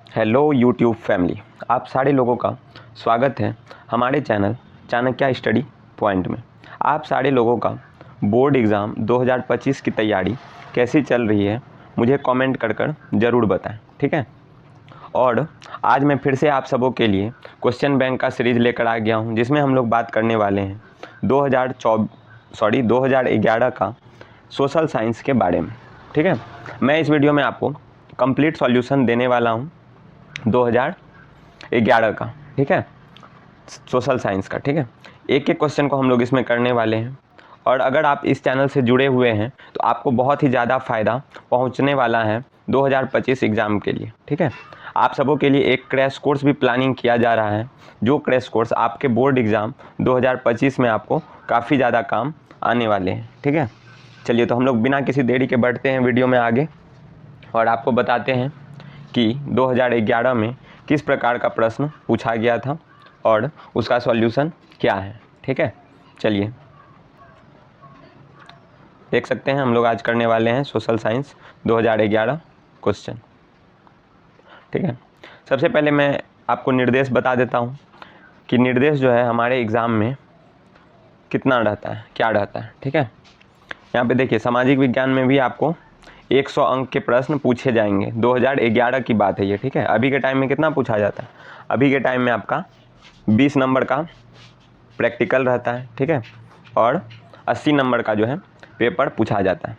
Hello YouTube family, आप सारे लोगों का स्वागत है हमारे चैनल चाणक्य स्टडी पॉइंट में। आप सारे लोगों का बोर्ड एग्ज़ाम 2025 की तैयारी कैसी चल रही है मुझे कमेंट कर ज़रूर बताएं, ठीक है। और आज मैं फिर से आप सबों के लिए क्वेश्चन बैंक का सीरीज़ लेकर आ गया हूं, जिसमें हम लोग बात करने वाले हैं 2011 का सोशल साइंस के बारे में, ठीक है। मैं इस वीडियो में आपको कंप्लीट सॉल्यूशन देने वाला हूं 2011 का, ठीक है, सोशल साइंस का, ठीक है। एक एक क्वेश्चन को हम लोग इसमें करने वाले हैं। और अगर आप इस चैनल से जुड़े हुए हैं तो आपको बहुत ही ज़्यादा फ़ायदा पहुंचने वाला है 2025 एग्ज़ाम के लिए, ठीक है। आप सबों के लिए एक क्रैश कोर्स भी प्लानिंग किया जा रहा है, जो क्रैश कोर्स आपके बोर्ड एग्ज़ाम 2025 में आपको काफ़ी ज़्यादा काम आने वाले हैं, ठीक है। चलिए, तो हम लोग बिना किसी देरी के बढ़ते हैं वीडियो में आगे और आपको बताते हैं कि 2011 में किस प्रकार का प्रश्न पूछा गया था और उसका सॉल्यूशन क्या है, ठीक है। चलिए, देख सकते हैं हम लोग आज करने वाले हैं सोशल साइंस 2011 क्वेश्चन, ठीक है। सबसे पहले मैं आपको निर्देश बता देता हूं कि निर्देश जो है हमारे एग्ज़ाम में कितना रहता है, क्या रहता है, ठीक है। यहाँ पे देखिए, सामाजिक विज्ञान में भी आपको 100 अंक के प्रश्न पूछे जाएंगे। 2011 की बात है ये, ठीक है। अभी के टाइम में कितना पूछा जाता है? अभी के टाइम में आपका 20 नंबर का प्रैक्टिकल रहता है, ठीक है, और 80 नंबर का जो है पेपर पूछा जाता है,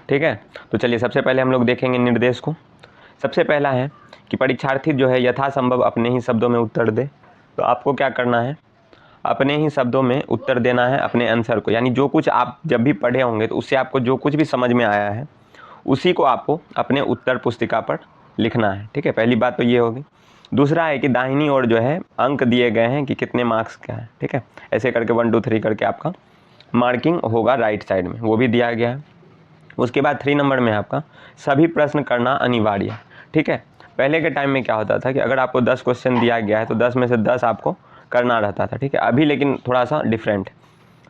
ठीक है। तो चलिए, सबसे पहले हम लोग देखेंगे निर्देश को। सबसे पहला है कि परीक्षार्थी जो है यथासंभव अपने ही शब्दों में उत्तर दे। तो आपको क्या करना है? अपने ही शब्दों में उत्तर देना है अपने आंसर को, यानी जो कुछ आप जब भी पढ़े होंगे तो उससे आपको जो कुछ भी समझ में आया है उसी को आपको अपने उत्तर पुस्तिका पर लिखना है, ठीक है। पहली बात तो ये होगी। दूसरा है कि दाहिनी ओर जो है अंक दिए गए हैं कि कितने मार्क्स क्या है, ठीक है। ऐसे करके 1 2 3 करके आपका मार्किंग होगा राइट साइड में, वो भी दिया गया है। उसके बाद 3 नंबर में आपका सभी प्रश्न करना अनिवार्य है, ठीक है। पहले के टाइम में क्या होता था कि अगर आपको 10 क्वेश्चन दिया गया है तो 10 में से 10 आपको करना रहता था, ठीक है। अभी लेकिन थोड़ा सा डिफरेंट है।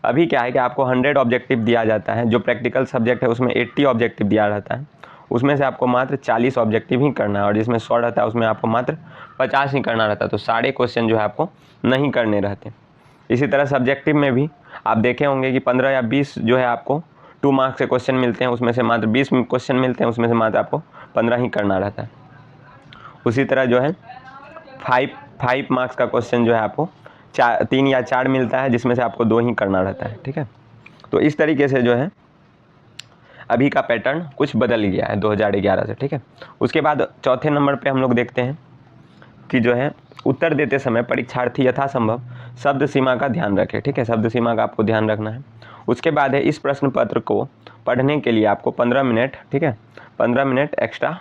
अभी क्या है कि आपको 100 ऑब्जेक्टिव दिया जाता है। जो प्रैक्टिकल सब्जेक्ट है उसमें 80 ऑब्जेक्टिव दिया रहता है, उसमें से आपको मात्र 40 ऑब्जेक्टिव ही करना है, और जिसमें 100 रहता है उसमें आपको मात्र 50 ही करना रहता है। तो सारे क्वेश्चन जो है आपको नहीं करने रहते। इसी तरह सब्जेक्टिव में भी आप देखे होंगे कि 15 या 20 जो है आपको 2 मार्क्स के क्वेश्चन मिलते हैं, उसमें से मात्र 20 क्वेश्चन मिलते हैं, उसमें से मात्र आपको 15 ही करना रहता है। उसी तरह जो है 5 मार्क्स का क्वेश्चन जो है आपको 3 या 4 मिलता है, जिसमें से आपको 2 ही करना रहता है, ठीक है। तो इस तरीके से जो है अभी का पैटर्न कुछ बदल गया है 2011 से, ठीक है। उसके बाद चौथे नंबर पे हम लोग देखते हैं कि जो है उत्तर देते समय परीक्षार्थी यथासंभव शब्द सीमा का ध्यान रखे, ठीक है। शब्द सीमा का आपको ध्यान रखना है। उसके बाद है इस प्रश्न पत्र को पढ़ने के लिए आपको 15 मिनट, ठीक है, 15 मिनट एक्स्ट्रा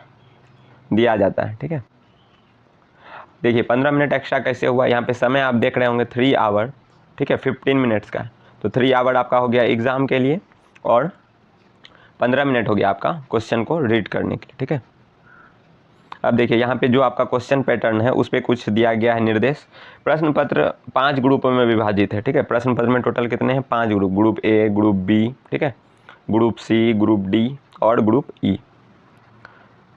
दिया जाता है, ठीक है। देखिए 15 मिनट एक्स्ट्रा कैसे हुआ? यहाँ पे समय आप देख रहे होंगे 3 आवर, ठीक है, 15 मिनट्स का। तो 3 आवर आपका हो गया एग्ज़ाम के लिए और 15 मिनट हो गया आपका क्वेश्चन को रीड करने के लिए, ठीक है। अब देखिए यहाँ पे जो आपका क्वेश्चन पैटर्न है उस पर कुछ दिया गया है निर्देश। प्रश्न पत्र 5 ग्रुपों में विभाजित है, ठीक है। प्रश्न पत्र में टोटल कितने हैं? 5 group, group A, group B, ठीक है, ग्रुप सी, ग्रुप डी और ग्रुप ई।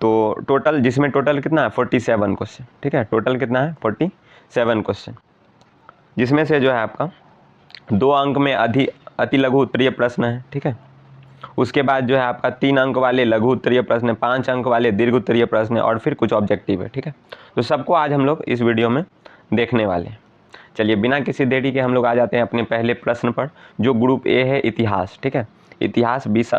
तो टोटल, जिसमें टोटल कितना है 47 क्वेश्चन, ठीक है। टोटल कितना है 47 क्वेश्चन, जिसमें से जो है आपका 2 अंक में अति लघु उत्तरीय प्रश्न है, ठीक है। उसके बाद जो है आपका 3 अंक वाले लघु उत्तरीय प्रश्न, 5 अंक वाले दीर्घ उत्तरीय प्रश्न और फिर कुछ ऑब्जेक्टिव है, ठीक है। तो सबको आज हम लोग इस वीडियो में देखने वाले हैं। चलिए, बिना किसी देरी के हम लोग आ जाते हैं अपने पहले प्रश्न पर, जो ग्रुप ए है इतिहास, ठीक है। इतिहास 25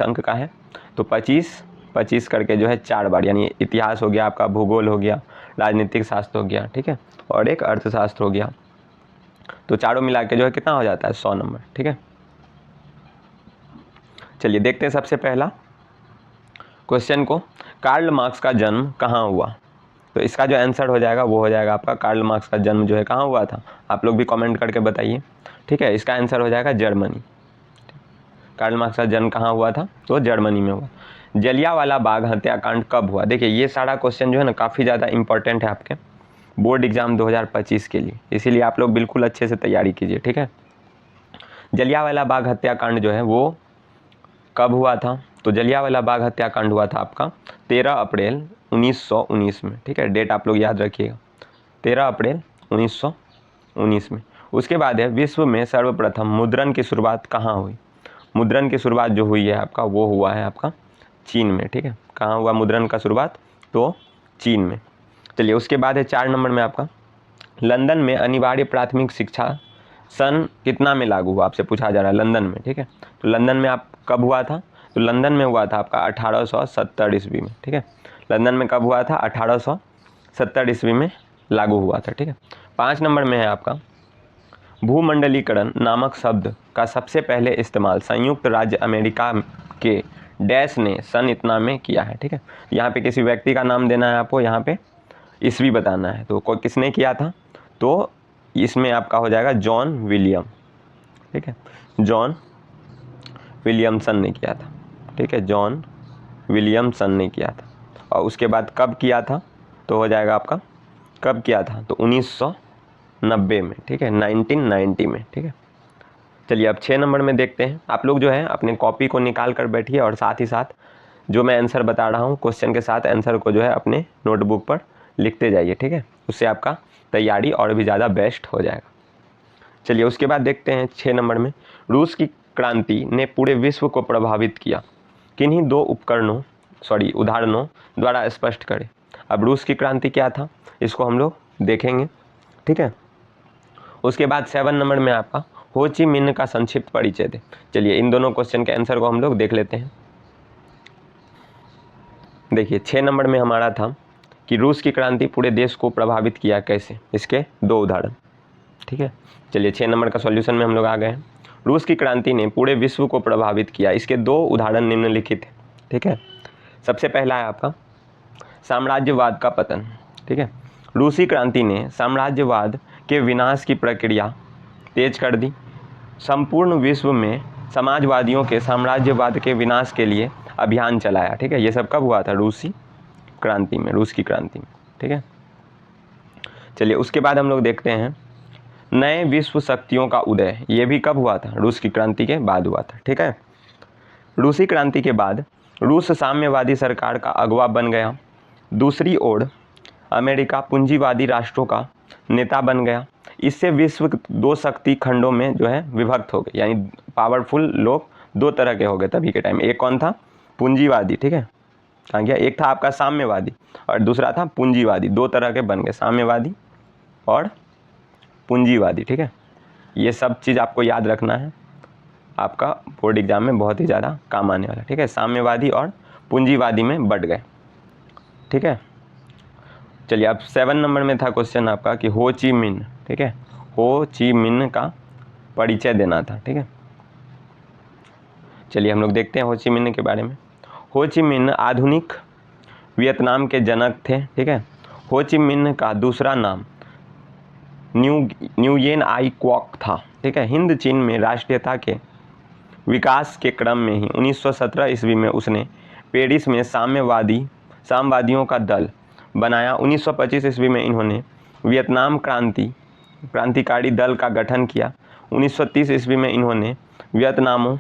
अंक का है। तो 25 करके जो है 4 बार, यानी इतिहास हो गया आपका, भूगोल हो गया, राजनीतिक शास्त्र हो गया, ठीक है, और एक अर्थशास्त्र हो गया। तो चारों मिला के जो है कितना हो जाता है 100 नंबर, ठीक है। चलिए देखते हैं सबसे पहला क्वेश्चन को। कार्ल मार्क्स का जन्म कहाँ हुआ? तो इसका जो आंसर हो जाएगा वो हो जाएगा आपका कार्ल मार्क्स का जन्म जो है कहाँ हुआ था? आप लोग भी कमेंट करके बताइए, ठीक है। इसका आंसर हो जाएगा जर्मनी। कार्ल मार्क्स का जन्म कहाँ हुआ था? तो जर्मनी में हुआ। जलियांवाला बाग हत्याकांड कब हुआ? देखिए ये सारा क्वेश्चन जो है ना काफ़ी ज़्यादा इंपॉर्टेंट है आपके बोर्ड एग्जाम 2025 के लिए, इसीलिए आप लोग बिल्कुल अच्छे से तैयारी कीजिए, ठीक है। जलियांवाला बाग हत्याकांड जो है वो कब हुआ था? तो जलियांवाला बाग हत्याकांड हुआ था आपका 13 अप्रैल 1919 में, ठीक है। डेट आप लोग याद रखिएगा, 13 अप्रैल 1919 में। उसके बाद है विश्व में सर्वप्रथम मुद्रण की शुरुआत कहाँ हुई? मुद्रण की शुरुआत जो हुई है आपका वो हुआ है आपका चीन में, ठीक है। कहाँ हुआ मुद्रण का शुरुआत? तो चीन में। चलिए उसके बाद है 4 नंबर में आपका लंदन में अनिवार्य प्राथमिक शिक्षा सन कितना में लागू हुआ? आपसे पूछा जा रहा है लंदन में, ठीक है। तो लंदन में आप कब हुआ था? तो लंदन में हुआ था आपका 1870 ईस्वी में, ठीक है। लंदन में कब हुआ था? 1870 ईस्वी में लागू हुआ था, ठीक है। 5 नंबर में है आपका भूमंडलीकरण नामक शब्द का सबसे पहले इस्तेमाल संयुक्त राज्य अमेरिका के डैश ने सन इतना में किया है, ठीक है। यहाँ पे किसी व्यक्ति का नाम देना है आपको, यहाँ पे ईस्वी बताना है। तो कोई किसने किया था? तो इसमें आपका हो जाएगा जॉन विलियम, ठीक है। जॉन विलियमसन ने किया था, ठीक है। जॉन विलियमसन ने किया था। और उसके बाद कब किया था? तो हो जाएगा आपका कब किया था? तो 1990 में, ठीक है, 1990 में, ठीक है। चलिए अब 6 नंबर में देखते हैं। आप लोग जो है अपने कॉपी को निकाल कर बैठिए और साथ ही साथ जो मैं आंसर बता रहा हूँ क्वेश्चन के साथ आंसर को जो है अपने नोटबुक पर लिखते जाइए, ठीक है। उससे आपका तैयारी और भी ज़्यादा बेस्ट हो जाएगा। चलिए उसके बाद देखते हैं 6 नंबर में रूस की क्रांति ने पूरे विश्व को प्रभावित किया, किन्हीं दो उदाहरणों द्वारा स्पष्ट करें। अब रूस की क्रांति क्या था इसको हम लोग देखेंगे, ठीक है। उसके बाद 7 नंबर में आपका हो ची मिन्ह का संक्षिप्त परिचय दे। चलिए इन दोनों क्वेश्चन के आंसर को हम लोग देख लेते हैं। देखिए 6 नंबर में हमारा था कि रूस की क्रांति पूरे देश को प्रभावित किया कैसे, इसके 2 उदाहरण, ठीक है। चलिए 6 नंबर का सॉल्यूशन में हम लोग आ गए हैं। रूस की क्रांति ने पूरे विश्व को प्रभावित किया, इसके 2 उदाहरण निम्नलिखित हैं, ठीक है। सबसे पहला है आपका साम्राज्यवाद का पतन, ठीक है। रूसी क्रांति ने साम्राज्यवाद के विनाश की प्रक्रिया तेज कर दी, संपूर्ण विश्व में समाजवादियों के साम्राज्यवाद के विनाश के लिए अभियान चलाया, ठीक है। ये सब कब हुआ था? रूस की क्रांति में, ठीक है। चलिए उसके बाद हम लोग देखते हैं नए विश्व शक्तियों का उदय, ये भी कब हुआ था? रूस की क्रांति के बाद हुआ था, ठीक है। रूसी क्रांति के बाद रूस साम्यवादी सरकार का अगुवा बन गया, दूसरी ओर अमेरिका पूंजीवादी राष्ट्रों का नेता बन गया। इससे विश्व 2 शक्ति खंडों में जो है विभक्त हो गए, यानी पावरफुल लोग 2 तरह के हो गए तभी के टाइम। एक कौन था? पूंजीवादी, ठीक है। कहाँ गया? एक था आपका साम्यवादी और दूसरा था पूंजीवादी, 2 तरह के बन गए, साम्यवादी और पूंजीवादी, ठीक है। ये सब चीज़ आपको याद रखना है, आपका बोर्ड एग्जाम में बहुत ही ज़्यादा काम आने वाला, ठीक है। साम्यवादी और पूंजीवादी में बढ़ गए, ठीक है। चलिए अब 7 नंबर में था क्वेश्चन आपका कि हो ची मिन्ह, ठीक है। हो ची मिन्ह का परिचय देना था, ठीक है। चलिए हम लोग देखते हैं हो ची मिन्ह के बारे में। हो ची मिन्ह आधुनिक वियतनाम के जनक थे, ठीक है। हो ची मिन्ह का दूसरा नाम न्यूयेन आई क्वॉक था, ठीक है। हिंद चीन में राष्ट्रीयता के विकास के क्रम में ही 1917 ईस्वी में उसने पेरिस में साम्यवादियों का दल बनाया। 1925 ईस्वी में इन्होंने वियतनाम क्रांतिकारी दल का गठन किया। 1930 ईस्वी में इन्होंने वियतनाम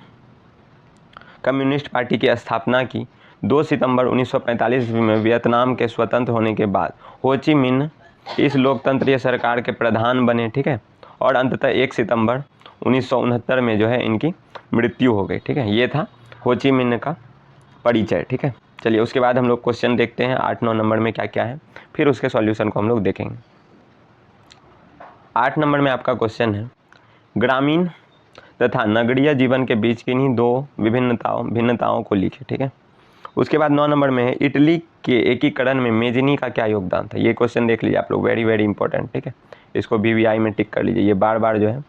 कम्युनिस्ट पार्टी की स्थापना की। 2 सितंबर 1945 ईस्वी में वियतनाम के स्वतंत्र होने के बाद हो ची मिन्ह इस लोकतंत्रीय सरकार के प्रधान बने, ठीक है। और अंततः 1 सितंबर 1969 में जो है इनकी मृत्यु हो गई, ठीक है। ये था हो ची मिन्ह का परिचय, ठीक है। चलिए उसके बाद हम लोग क्वेश्चन देखते हैं 8-9 नंबर में क्या क्या है, फिर उसके सॉल्यूशन को हम लोग देखेंगे। 8 नंबर में आपका क्वेश्चन है ग्रामीण तथा नगरीय जीवन के बीच किन्हीं 2 भिन्नताओं को लिखे, ठीक है। उसके बाद 9 नंबर में है इटली के एकीकरण में मेजनी का क्या योगदान था। ये क्वेश्चन देख लीजिए आप लोग, वेरी वेरी इंपॉर्टेंट, ठीक है। इसको BVI में टिक कर लीजिए, ये बार बार जो है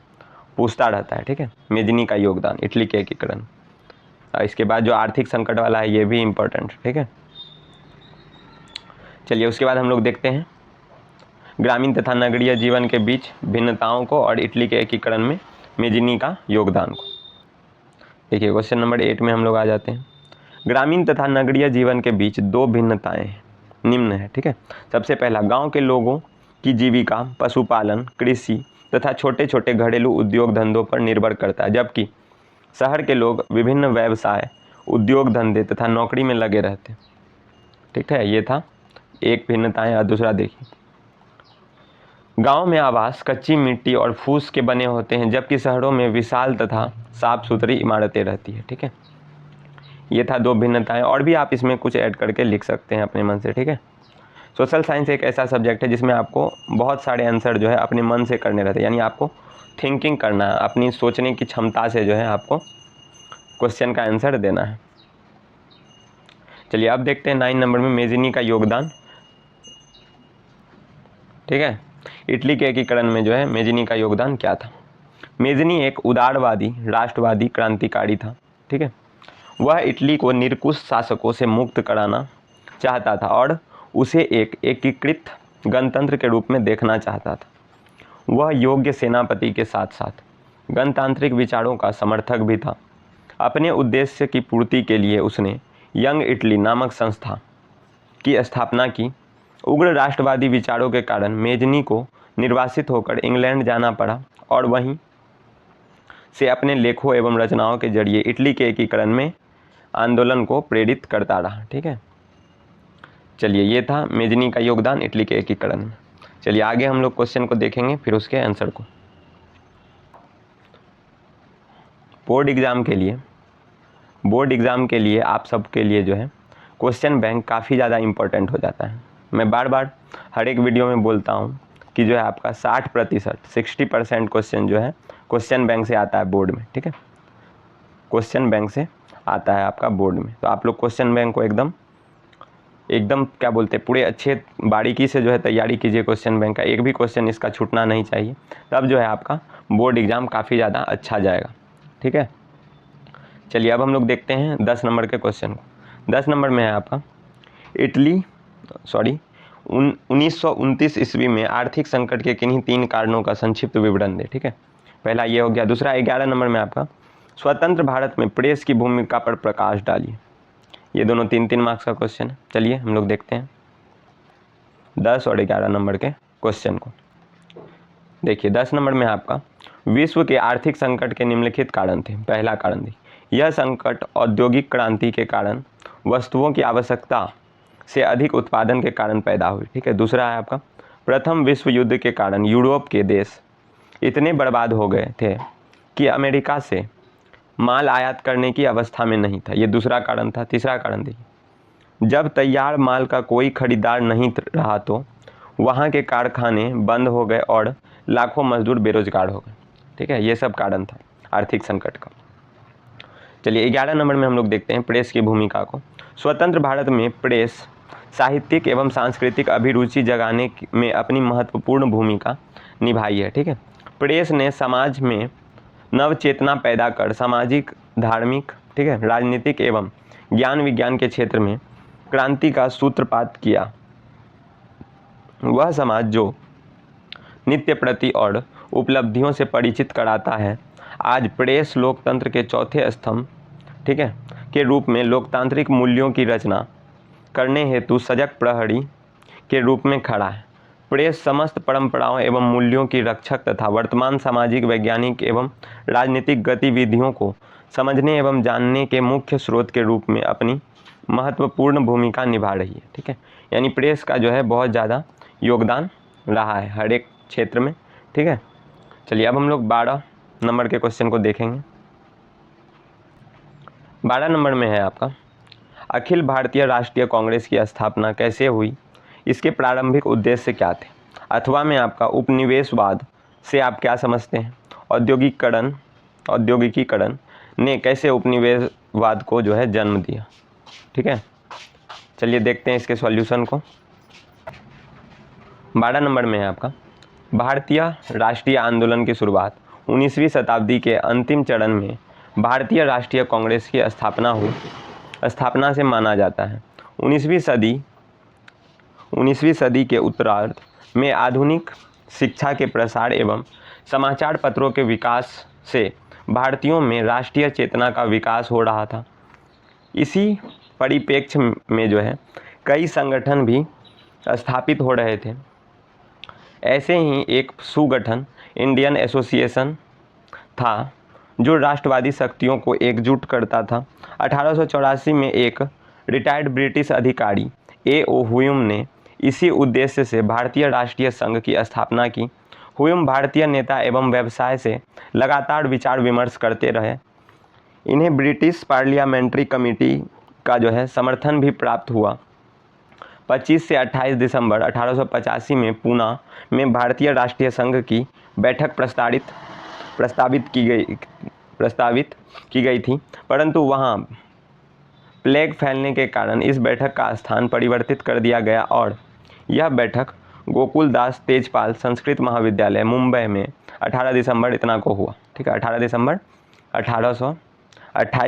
पूछता रहता है, ठीक है। मेजनी का योगदान इटली के एकीकरण। इसके बाद जो आर्थिक संकट वाला है ये भी इम्पोर्टेंट, ठीक है। चलिए उसके बाद हम लोग देखते हैं ग्रामीण तथा नगरीय जीवन के बीच भिन्नताओं को और इटली के एकीकरण में मेजनी का योगदान को। देखिए क्वेश्चन नंबर 8 में हम लोग आ जाते हैं। ग्रामीण तथा नगरीय जीवन के बीच 2 भिन्नताएं निम्न है, ठीक है। सबसे पहला, गांव के लोगों की जीविका पशुपालन, कृषि तथा छोटे छोटे घरेलू उद्योग धंधों पर निर्भर करता है, जबकि शहर के लोग विभिन्न व्यवसाय उद्योग धंधे तथा नौकरी में लगे रहते। ठीक है, ये था एक भिन्नताएं। और दूसरा देखिए, गांव में आवास कच्ची मिट्टी और फूस के बने होते हैं, जबकि शहरों में विशाल तथा साफ सुथरी इमारतें रहती है। ठीक है, ये था दो भिन्नताएं। और भी आप इसमें कुछ ऐड करके लिख सकते हैं अपने मन से। ठीक है, सोशल साइंस एक ऐसा सब्जेक्ट है जिसमें आपको बहुत सारे आंसर जो है अपने मन से करने रहते हैं, यानी आपको थिंकिंग करना है, अपनी सोचने की क्षमता से जो है आपको क्वेश्चन का आंसर देना है। चलिए अब देखते हैं 9 नंबर में मेजिनी का योगदान। ठीक है, इटली के एकीकरण में जो है मेजिनी का योगदान क्या था। मेजिनी एक उदारवादी राष्ट्रवादी क्रांतिकारी था। ठीक है, वह इटली को निरंकुश शासकों से मुक्त कराना चाहता था और उसे एक एकीकृत गणतंत्र के रूप में देखना चाहता था। वह योग्य सेनापति के साथ साथ गणतांत्रिक विचारों का समर्थक भी था। अपने उद्देश्य की पूर्ति के लिए उसने यंग इटली नामक संस्था की स्थापना की। उग्र राष्ट्रवादी विचारों के कारण मेजनी को निर्वासित होकर इंग्लैंड जाना पड़ा और वहीं से अपने लेखों एवं रचनाओं के जरिए इटली के एकीकरण में आंदोलन को प्रेरित करता रहा। ठीक है, चलिए ये था मेजनी का योगदान इटली के एकीकरण में। चलिए आगे हम लोग क्वेश्चन को देखेंगे, फिर उसके आंसर को। बोर्ड एग्ज़ाम के लिए आप सबके लिए जो है क्वेश्चन बैंक काफ़ी ज़्यादा इम्पोर्टेंट हो जाता है। मैं बार बार हर एक वीडियो में बोलता हूँ कि जो है आपका 60% क्वेश्चन जो है क्वेश्चन बैंक से आता है बोर्ड में। ठीक है, क्वेश्चन बैंक से आता है आपका बोर्ड में। तो आप लोग क्वेश्चन बैंक को एकदम क्या बोलते हैं, पूरे अच्छे बारीकी से जो है तैयारी कीजिए क्वेश्चन बैंक का। एक भी क्वेश्चन इसका छूटना नहीं चाहिए, तब जो है आपका बोर्ड एग्ज़ाम काफ़ी ज़्यादा अच्छा जाएगा। ठीक है, चलिए अब हम लोग देखते हैं 10 नंबर के क्वेश्चन को। 10 नंबर में है आपका 1929 ईस्वी में आर्थिक संकट के किन्हीं 3 कारणों का संक्षिप्त विवरण दे। ठीक है, पहला ये हो गया। दूसरा 11 नंबर में आपका स्वतंत्र भारत में प्रेस की भूमिका पर प्रकाश डालिए। ये दोनों 3-3 मार्क्स का क्वेश्चन है। चलिए हम लोग देखते हैं 10 और 11 नंबर के क्वेश्चन को। देखिए 10 नंबर में आपका विश्व के आर्थिक संकट के निम्नलिखित कारण थे। पहला कारण देखिए, यह संकट औद्योगिक क्रांति के कारण वस्तुओं की आवश्यकता से अधिक उत्पादन के कारण पैदा हुई। ठीक है, दूसरा है आपका प्रथम विश्व युद्ध के कारण यूरोप के देश इतने बर्बाद हो गए थे कि अमेरिका से माल आयात करने की अवस्था में नहीं था। ये दूसरा कारण था। तीसरा कारण देखिए, जब तैयार माल का कोई खरीदार नहीं रहा तो वहाँ के कारखाने बंद हो गए और लाखों मजदूर बेरोजगार हो गए। ठीक है, ये सब कारण था आर्थिक संकट का। चलिए 11 नंबर में हम लोग देखते हैं प्रेस की भूमिका को। स्वतंत्र भारत में प्रेस साहित्यिक एवं सांस्कृतिक अभिरुचि जगाने में अपनी महत्वपूर्ण भूमिका निभाई है। ठीक है, प्रेस ने समाज में नव चेतना पैदा कर सामाजिक, धार्मिक, ठीक है, राजनीतिक एवं ज्ञान विज्ञान के क्षेत्र में क्रांति का सूत्रपात किया। वह समाज जो नित्य प्रति और उपलब्धियों से परिचित कराता है, आज प्रेस लोकतंत्र के चौथे स्तंभ, ठीक है, के रूप में लोकतांत्रिक मूल्यों की रचना करने हेतु सजग प्रहरी के रूप में खड़ा है। प्रेस समस्त परंपराओं एवं मूल्यों की रक्षक तथा वर्तमान सामाजिक, वैज्ञानिक एवं राजनीतिक गतिविधियों को समझने एवं जानने के मुख्य स्रोत के रूप में अपनी महत्वपूर्ण भूमिका निभा रही है। ठीक है, यानी प्रेस का जो है बहुत ज़्यादा योगदान रहा है हर एक क्षेत्र में। ठीक है, चलिए अब हम लोग 12 नंबर के क्वेश्चन को देखेंगे। 12 नंबर में है आपका अखिल भारतीय राष्ट्रीय कांग्रेस की स्थापना कैसे हुई, इसके प्रारंभिक उद्देश्य क्या थे। अथवा में आपका उपनिवेशवाद से आप क्या समझते हैं। औद्योगिकीकरण ने कैसे उपनिवेशवाद को जो है जन्म दिया। ठीक है, चलिए देखते हैं इसके सॉल्यूशन को। 12 नंबर में है आपका भारतीय राष्ट्रीय आंदोलन की शुरुआत 19वीं शताब्दी के अंतिम चरण में भारतीय राष्ट्रीय कांग्रेस की स्थापना से माना जाता है। 19वीं सदी के उत्तरार्ध में आधुनिक शिक्षा के प्रसार एवं समाचार पत्रों के विकास से भारतीयों में राष्ट्रीय चेतना का विकास हो रहा था। इसी परिप्रेक्ष्य में जो है कई संगठन भी स्थापित हो रहे थे। ऐसे ही एक सुगठन इंडियन एसोसिएशन था जो राष्ट्रवादी शक्तियों को एकजुट करता था। 1884 में एक रिटायर्ड ब्रिटिश अधिकारी A.O. ह्यूम ने इसी उद्देश्य से भारतीय राष्ट्रीय संघ की स्थापना की। ह्यूम भारतीय नेता एवं व्यवसाय से लगातार विचार विमर्श करते रहे। इन्हें ब्रिटिश पार्लियामेंट्री कमेटी का जो है समर्थन भी प्राप्त हुआ। 25 से 28 दिसंबर 1885 में पूना में भारतीय राष्ट्रीय संघ की बैठक प्रस्तावित की गई थी, परंतु वहां प्लेग फैलने के कारण इस बैठक का स्थान परिवर्तित कर दिया गया और यह बैठक गोकुलदास तेजपाल संस्कृत महाविद्यालय मुंबई में 18 दिसंबर इतना को हुआ। ठीक है, 28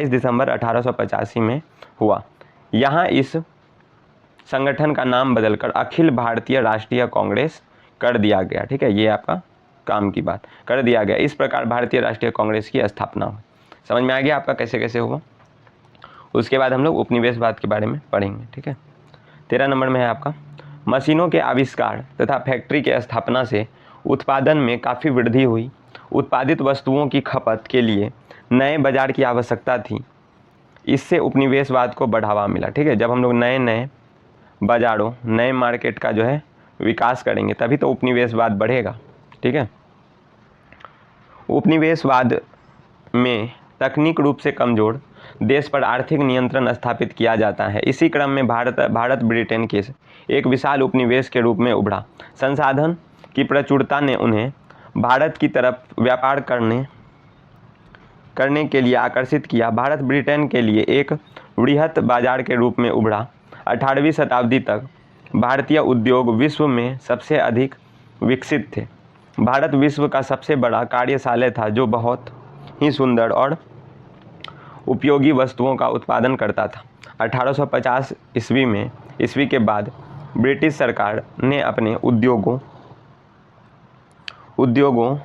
दिसंबर 1885 में हुआ। यहाँ इस संगठन का नाम बदलकर अखिल भारतीय राष्ट्रीय कांग्रेस कर दिया गया। ठीक है, ये आपका काम की बात कर दिया गया। इस प्रकार भारतीय राष्ट्रीय कांग्रेस की स्थापना हुई। समझ में आ गया आपका कैसे कैसे हुआ। उसके बाद हम लोग उपनिवेशवाद के बारे में पढ़ेंगे। ठीक है, 13 नंबर में है आपका मशीनों के आविष्कार तथा फैक्ट्री के स्थापना से उत्पादन में काफ़ी वृद्धि हुई। उत्पादित वस्तुओं की खपत के लिए नए बाजार की आवश्यकता थी। इससे उपनिवेशवाद को बढ़ावा मिला। ठीक है, जब हम लोग नए नए बाजारों, नए मार्केट का जो है विकास करेंगे तभी तो उपनिवेशवाद बढ़ेगा। ठीक है, उपनिवेशवाद में तकनीक रूप से कमजोर देश पर आर्थिक नियंत्रण स्थापित किया जाता है। इसी क्रम में भारत ब्रिटेन के एक विशाल उपनिवेश के रूप में उभरा। संसाधन की प्रचुरता ने उन्हें भारत की तरफ व्यापार करने के लिए आकर्षित किया। भारत ब्रिटेन के लिए एक वृहत बाजार के रूप में उभरा। 18वीं शताब्दी तक भारतीय उद्योग विश्व में सबसे अधिक विकसित थे। भारत विश्व का सबसे बड़ा कार्यशालय था जो बहुत ही सुंदर और उपयोगी वस्तुओं का उत्पादन करता था। 1850 ईस्वी के बाद ब्रिटिश सरकार ने अपने उद्योगों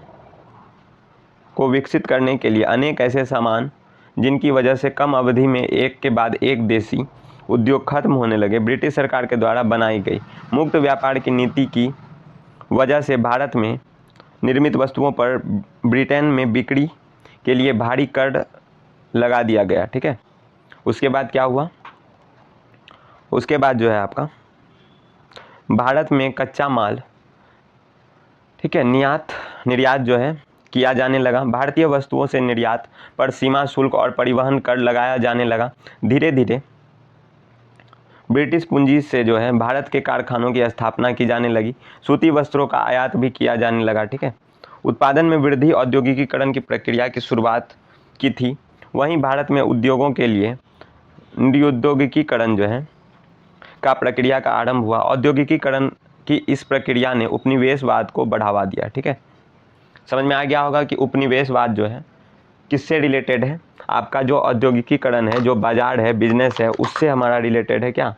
को विकसित करने के लिए अनेक ऐसे सामान जिनकी वजह से कम अवधि में एक के बाद एक देसी उद्योग खत्म होने लगे, ब्रिटिश सरकार के द्वारा बनाई गई मुक्त व्यापार की नीति की वजह से भारत में निर्मित वस्तुओं पर ब्रिटेन में बिक्री के लिए भारी कर लगा दिया गया। ठीक है, उसके बाद क्या हुआ, उसके बाद जो है आपका भारत में कच्चा माल, ठीक है, निर्यात जो है किया जाने लगा। भारतीय वस्तुओं से निर्यात पर सीमा शुल्क और परिवहन कर लगाया जाने लगा। धीरे धीरे ब्रिटिश पूंजी से जो है भारत के कारखानों की स्थापना की जाने लगी। सूती वस्त्रों का आयात भी किया जाने लगा। ठीक है, उत्पादन में वृद्धि औद्योगिकीकरण की प्रक्रिया की शुरुआत की थी। वहीं भारत में उद्योगों के लिए निरुद्योगीकरण जो है का प्रक्रिया का आरंभ हुआ। औद्योगिकीकरण की इस प्रक्रिया ने उपनिवेशवाद को बढ़ावा दिया। ठीक है, समझ में आ गया होगा कि उपनिवेशवाद जो है किससे रिलेटेड है। आपका जो औद्योगिकीकरण है, जो बाजार है, बिजनेस है, उससे हमारा रिलेटेड है क्या,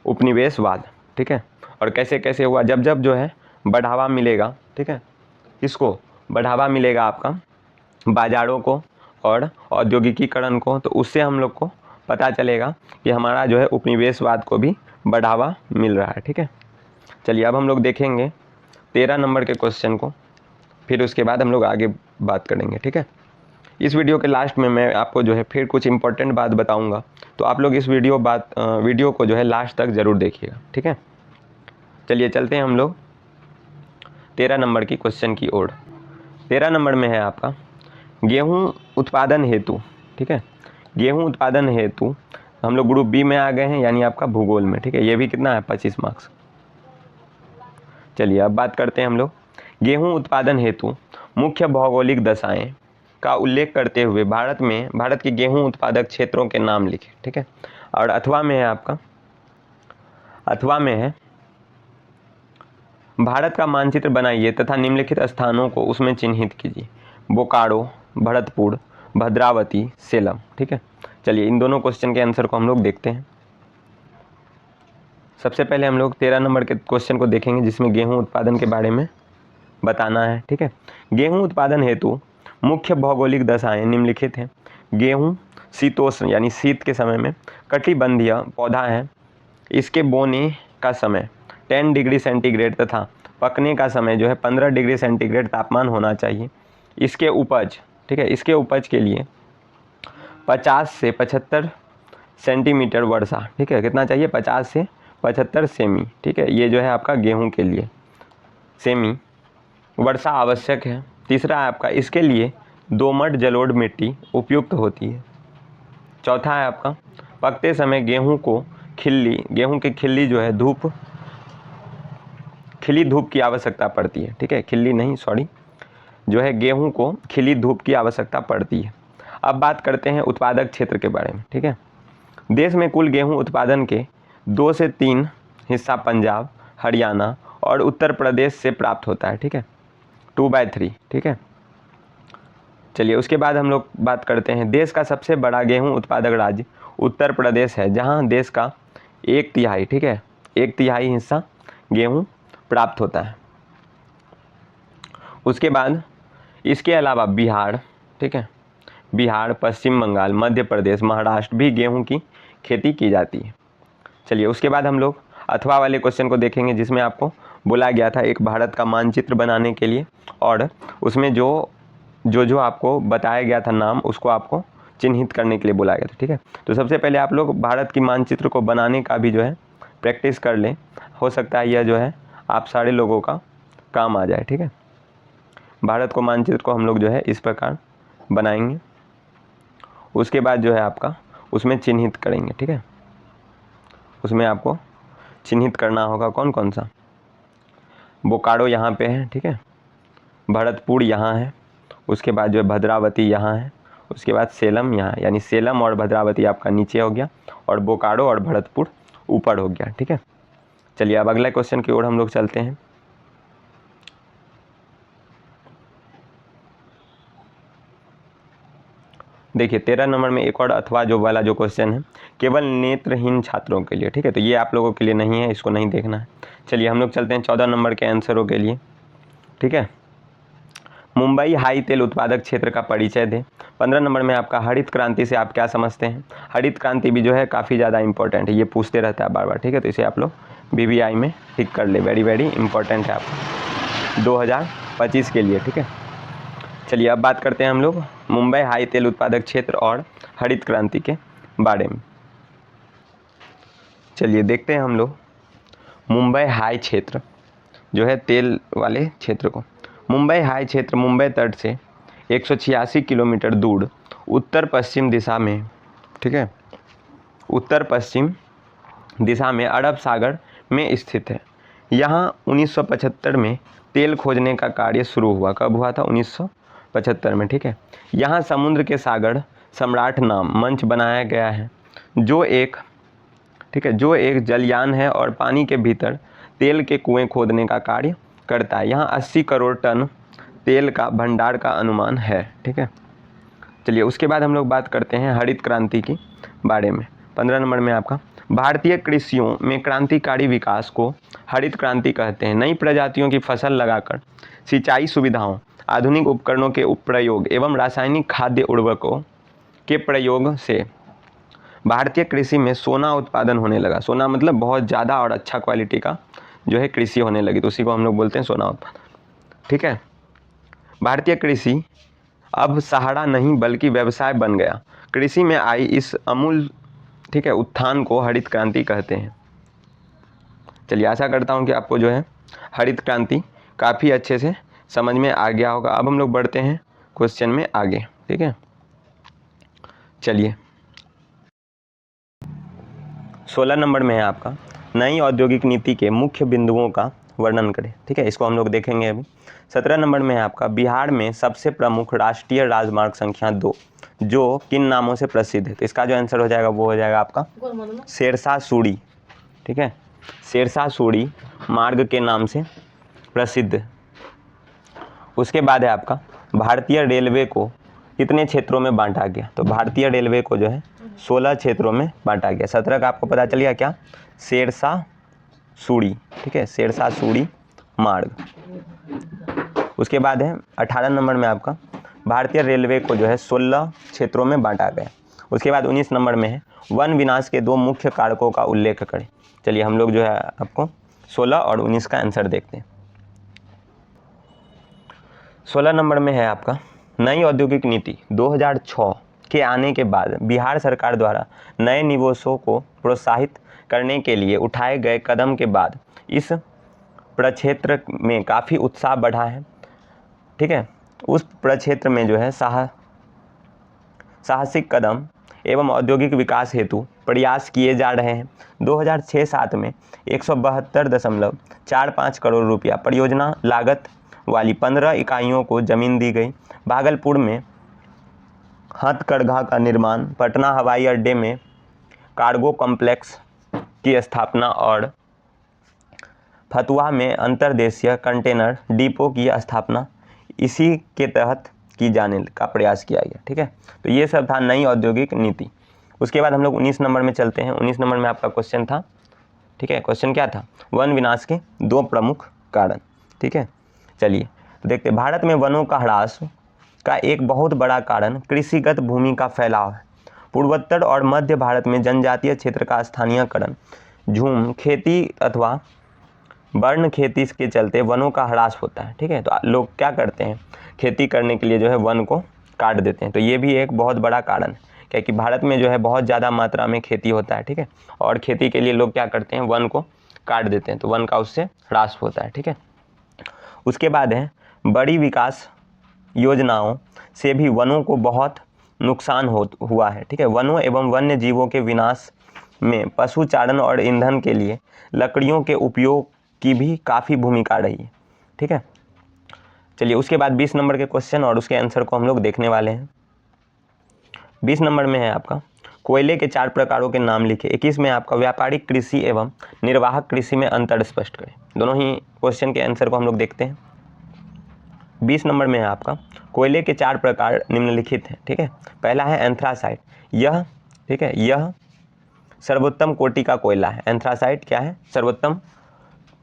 उपनिवेशवाद। ठीक है, और कैसे कैसे हुआ, जब जब जो है बढ़ावा मिलेगा। ठीक है, किसको बढ़ावा मिलेगा, आपका बाजारों को और औद्योगिकीकरण को, तो उससे हम लोग को पता चलेगा कि हमारा जो है उपनिवेशवाद को भी बढ़ावा मिल रहा है। ठीक है, चलिए अब हम लोग देखेंगे 13 नंबर के क्वेश्चन को, फिर उसके बाद हम लोग आगे बात करेंगे। ठीक है, इस वीडियो के लास्ट में मैं आपको जो है फिर कुछ इंपॉर्टेंट बात बताऊंगा, तो आप लोग इस वीडियो को जो है लास्ट तक ज़रूर देखिएगा। ठीक है, चलिए चलते हैं हम लोग 13 नंबर की क्वेश्चन की ओर। 13 नंबर में है आपका गेहूं उत्पादन हेतु। ठीक है, गेहूं उत्पादन हेतु हम लोग ग्रुप बी में आ गए हैं, यानी आपका भूगोल में। ठीक है, ये भी कितना है, 25 मार्क्स। चलिए अब बात करते हैं हम लोग गेहूं उत्पादन हेतु मुख्य भौगोलिक दशाएं का उल्लेख करते हुए भारत के गेहूं उत्पादक क्षेत्रों के नाम लिखे। ठीक है, और अथवा में है आपका, अथवा में है भारत का मानचित्र बनाइए तथा निम्नलिखित स्थानों को उसमें चिन्हित कीजिए। बोकारो, भरतपुर, भद्रावती, सेलम। ठीक है, चलिए इन दोनों क्वेश्चन के आंसर को हम लोग देखते हैं। सबसे पहले हम लोग 13 नंबर के क्वेश्चन को देखेंगे जिसमें गेहूं उत्पादन के बारे में बताना है। ठीक है, गेहूं उत्पादन हेतु मुख्य भौगोलिक दशाएं निम्नलिखित हैं। गेहूं शीतोष्ण यानी शीत के समय में कटिबंधीय पौधा है। इसके बोने का समय 10 डिग्री सेंटीग्रेड तथा पकने का समय जो है 15 डिग्री सेंटीग्रेड तापमान होना चाहिए। इसके उपज ठीक है। इसके उपज के लिए 50 से 75 सेंटीमीटर वर्षा, ठीक है, कितना चाहिए, 50 से 75 सेमी, ठीक है, ये जो है आपका गेहूं के लिए सेमी वर्षा आवश्यक है। तीसरा है आपका, इसके लिए दोमट जलोढ़ मिट्टी उपयुक्त होती है। चौथा है आपका, पकते समय गेहूं की खिल्ली जो है खिली धूप की आवश्यकता पड़ती है, ठीक है, खिल्ली नहीं सॉरी, जो है गेहूं को खिली धूप की आवश्यकता पड़ती है। अब बात करते हैं उत्पादक क्षेत्र के बारे में, ठीक है। देश में कुल गेहूं उत्पादन के 2 से 3 हिस्सा पंजाब, हरियाणा और उत्तर प्रदेश से प्राप्त होता है, ठीक है, 2/3, ठीक है। चलिए उसके बाद हम लोग बात करते हैं, देश का सबसे बड़ा गेहूं उत्पादक राज्य उत्तर प्रदेश है, जहां देश का 1/3, ठीक है, 1/3 हिस्सा गेहूं प्राप्त होता है। उसके बाद इसके अलावा बिहार, ठीक है, बिहार, पश्चिम बंगाल, मध्य प्रदेश, महाराष्ट्र भी गेहूं की खेती की जाती है। चलिए उसके बाद हम लोग अथवा वाले क्वेश्चन को देखेंगे, जिसमें आपको बोला गया था एक भारत का मानचित्र बनाने के लिए, और उसमें जो आपको बताया गया था नाम, उसको आपको चिन्हित करने के लिए बोला गया था, ठीक है। तो सबसे पहले आप लोग भारत की मानचित्र को बनाने का भी जो है प्रैक्टिस कर लें, हो सकता है यह जो है आप सारे लोगों का काम आ जाए, ठीक है। भारत को मानचित्र को हम लोग जो है इस प्रकार बनाएंगे, उसके बाद जो है आपका उसमें चिन्हित करेंगे, ठीक है। उसमें आपको चिन्हित करना होगा कौन कौन सा, बोकारो यहाँ पे है, ठीक है, भरतपुर यहाँ है, उसके बाद जो है भद्रावती यहाँ है, उसके बाद सेलम यहाँ, यानी सेलम और भद्रावती आपका नीचे हो गया और बोकारो और भरतपुर ऊपर हो गया, ठीक है। चलिए अब अगला क्वेश्चन की ओर हम लोग चलते हैं। देखिए 13 नंबर में एक और अथवा जो वाला जो क्वेश्चन है, केवल नेत्रहीन छात्रों के लिए, ठीक है, तो ये आप लोगों के लिए नहीं है, इसको नहीं देखना है। चलिए हम लोग चलते हैं 14 नंबर के आंसरों के लिए, ठीक है। मुंबई हाई तेल उत्पादक क्षेत्र का परिचय दें। 15 नंबर में आपका हरित क्रांति से आप क्या समझते हैं। हरित क्रांति भी जो है काफ़ी ज़्यादा इंपॉर्टेंट है, ये पूछते रहता है बार बार, ठीक है, तो इसे आप लोग BBI में टिक कर ले, वेरी वेरी इंपॉर्टेंट है आपका 2025 के लिए, ठीक है। चलिए अब बात करते हैं हम लोग मुंबई हाई तेल उत्पादक क्षेत्र और हरित क्रांति के बारे में। चलिए देखते हैं हम लोग मुंबई हाई क्षेत्र जो है तेल वाले क्षेत्र को। मुंबई हाई क्षेत्र मुंबई तट से 186 किलोमीटर दूर उत्तर पश्चिम दिशा में, ठीक है, उत्तर पश्चिम दिशा में अरब सागर में स्थित है। यहाँ 1975 में तेल खोजने का कार्य शुरू हुआ। कब हुआ था, 1975 में, ठीक है। यहाँ समुद्र के सागर सम्राट नाम मंच बनाया गया है, जो एक, ठीक है, जो एक जलयान है और पानी के भीतर तेल के कुएं खोदने का कार्य करता है। यहाँ 80 करोड़ टन तेल का भंडार का अनुमान है, ठीक है। चलिए उसके बाद हम लोग बात करते हैं हरित क्रांति के बारे में। 15 नंबर में आपका भारतीय कृषियों में क्रांतिकारी विकास को हरित क्रांति कहते हैं। नई प्रजातियों की फसल लगाकर सिंचाई सुविधाओं, आधुनिक उपकरणों के प्रयोग एवं रासायनिक खाद्य उर्वरकों के प्रयोग से भारतीय कृषि में सोना उत्पादन होने लगा। सोना मतलब बहुत ज़्यादा और अच्छा क्वालिटी का जो है कृषि होने लगी, तो उसी को हम लोग बोलते हैं सोना उत्पादन, ठीक है। भारतीय कृषि अब सहारा नहीं बल्कि व्यवसाय बन गया। कृषि में आई इस अमूल, ठीक है, उत्थान को हरित क्रांति कहते हैं। चलिए आशा करता हूँ कि आपको जो है हरित क्रांति काफ़ी अच्छे से समझ में आ गया होगा। अब हम लोग बढ़ते हैं क्वेश्चन में आगे, ठीक है। चलिए 16 नंबर में है आपका नई औद्योगिक नीति के मुख्य बिंदुओं का वर्णन करें, ठीक है, इसको हम लोग देखेंगे अभी। 17 नंबर में है आपका बिहार में सबसे प्रमुख राष्ट्रीय राजमार्ग संख्या 2 जो किन नामों से प्रसिद्ध है। तो इसका जो आंसर हो जाएगा वो हो जाएगा आपका शेरशाह सूरी, ठीक है, शेरशाह सूरी मार्ग के नाम से प्रसिद्ध। उसके बाद है आपका भारतीय रेलवे को कितने क्षेत्रों में बांटा गया। तो भारतीय रेलवे को जो है 16 क्षेत्रों में बांटा गया। 17 का आपको पता चल गया क्या, शेरशाह सूरी, ठीक है, शेरशाह सूरी मार्ग। उसके बाद है 18 नंबर में आपका भारतीय रेलवे को जो है 16 क्षेत्रों में बांटा गया। उसके बाद 19 नंबर में है वन विनाश के 2 मुख्य कारकों का उल्लेख करें। चलिए हम लोग जो है आपको 16 और 19 का आंसर देखते हैं। 16 नंबर में है आपका नई औद्योगिक नीति 2006 के आने के बाद बिहार सरकार द्वारा नए निवेशों को प्रोत्साहित करने के लिए उठाए गए कदम के बाद इस प्रक्षेत्र में काफ़ी उत्साह बढ़ा है। ठीक है, उस प्रक्षेत्र में जो है साहसिक कदम एवं औद्योगिक विकास हेतु प्रयास किए जा रहे हैं। 2006-07 में 172.45 करोड़ रुपया परियोजना लागत वाली 15 इकाइयों को जमीन दी गई। भागलपुर में हथकरघा का निर्माण, पटना हवाई अड्डे में कार्गो कॉम्प्लेक्स की स्थापना और फतुहा में अंतर्देशीय कंटेनर डिपो की स्थापना इसी के तहत की जाने का प्रयास किया गया। ठीक है, तो ये सब था नई औद्योगिक नीति। उसके बाद हम लोग 19 नंबर में चलते हैं। 19 नंबर में आपका क्वेश्चन था, ठीक है, क्वेश्चन क्या था? वन विनाश के 2 प्रमुख कारण। ठीक है, चलिए तो देखते हैं। भारत में वनों का ह्रास का एक बहुत बड़ा कारण कृषिगत भूमि का फैलाव है। पूर्वोत्तर और मध्य भारत में जनजातीय क्षेत्र का स्थानीयकरण, झूम खेती अथवा वर्ण खेती के चलते वनों का ह्रास होता है। ठीक है, तो लोग क्या करते हैं, खेती करने के लिए जो है वन को काट देते हैं। तो ये भी एक बहुत बड़ा कारण है, क्योंकि भारत में जो है बहुत ज़्यादा मात्रा में खेती होता है। ठीक है, और खेती के लिए लोग क्या करते हैं, वन को काट देते हैं, तो वन का उससे ह्रास होता है। ठीक है, उसके बाद है बड़ी विकास योजनाओं से भी वनों को बहुत नुकसान हुआ है। ठीक है, वनों एवं वन्य जीवों के विनाश में पशुचारण और ईंधन के लिए लकड़ियों के उपयोग की भी काफ़ी भूमिका रही है। ठीक है, चलिए उसके बाद 20 नंबर के क्वेश्चन और उसके आंसर को हम लोग देखने वाले हैं। 20 नंबर में है आपका कोयले के 4 प्रकारों के नाम लिखे। 21 में आपका व्यापारिक कृषि एवं निर्वाहक कृषि में अंतर स्पष्ट करें। दोनों ही क्वेश्चन के आंसर को हम लोग देखते हैं। 20 नंबर में है आपका कोयले के 4 प्रकार निम्नलिखित हैं। ठीक है, पहला है एंथ्रासाइट। यह, ठीक है, यह सर्वोत्तम कोटि का कोयला है। एंथ्रासाइट क्या है? सर्वोत्तम